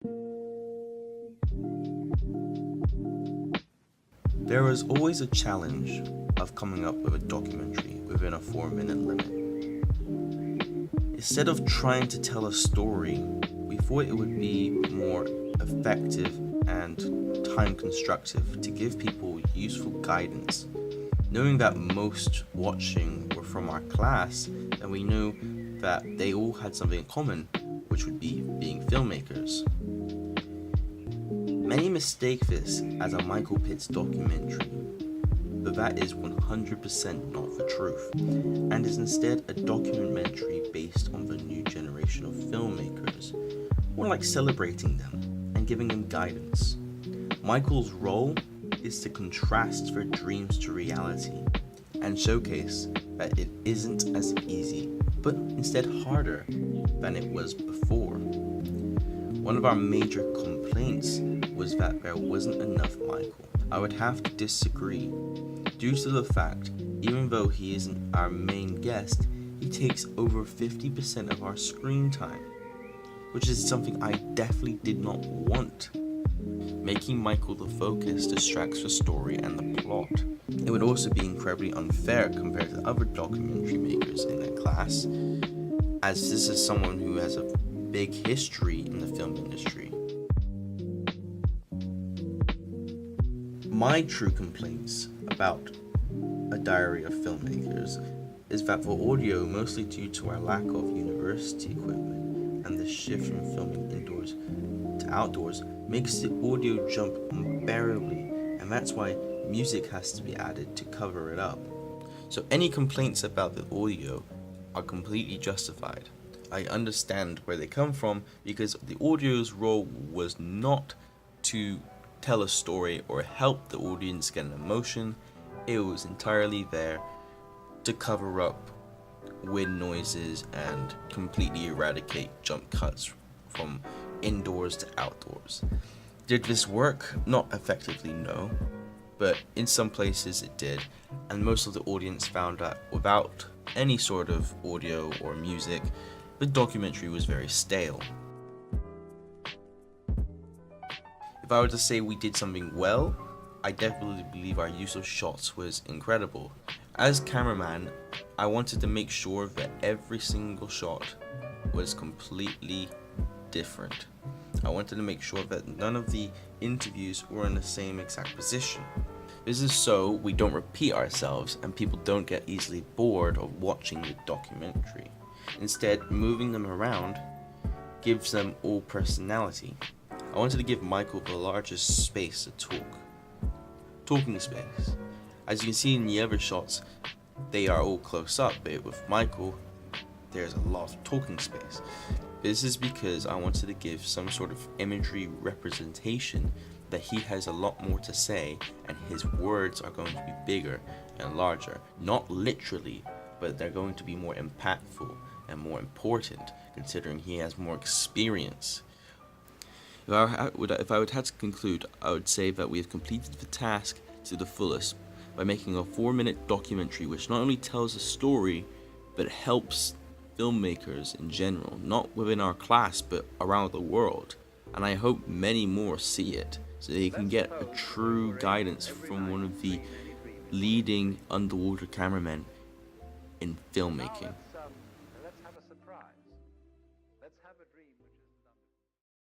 There is always a challenge of coming up with a documentary within a 4-minute limit. Instead of trying to tell a story, we thought it would be more effective and time constructive to give people useful guidance. Knowing that most watching were from our class, and we knew that they all had something in common, which would be being filmmakers. Many mistake this as a Michael Pitts documentary, but that is 100% not the truth, and is instead a documentary based on the new generation of filmmakers, more like celebrating them and giving them guidance. Michael's role is to contrast their dreams to reality and showcase that it isn't as easy, but instead harder than it was before. One of our major complaints was that there wasn't enough Michael. I would have to disagree, due to the fact, even though he isn't our main guest, he takes over 50% of our screen time, which is something I definitely did not want. Making Michael the focus distracts the story and the plot. It would also be incredibly unfair compared to other documentary makers in their class, as this is someone who has a big history in the film industry. My true complaints about A Diary of Filmmakers is that the audio, mostly due to our lack of university equipment and the shift from filming indoors to outdoors, makes the audio jump unbearably, and that's why music has to be added to cover it up. So any complaints about the audio are completely justified. I understand where they come from, because the audio's role was not to tell a story or help the audience get an emotion. It was entirely there to cover up wind noises and completely eradicate jump cuts from indoors to outdoors. Did this work? Not effectively, no, but in some places it did, and most of the audience found that without any sort of audio or music, the documentary was very stale. If I were to say we did something well, I definitely believe our use of shots was incredible. As cameraman, I wanted to make sure that every single shot was completely different. I wanted to make sure that none of the interviews were in the same exact position. This is so we don't repeat ourselves and people don't get easily bored of watching the documentary. Instead, moving them around gives them all personality. I wanted to give Michael the largest space to talk. Talking space. As you can see in the other shots, they are all close up, but with Michael, there's a lot of talking space. This is because I wanted to give some sort of imagery representation that he has a lot more to say and his words are going to be bigger and larger. Not literally, but they're going to be more impactful and more important, considering he has more experience. If I would have to conclude, I would say that we have completed the task to the fullest by making a 4-minute documentary which not only tells a story, but helps filmmakers in general, not within our class, but around the world. And I hope many more see it, so they can get a true guidance from one of the leading underwater cameramen in filmmaking.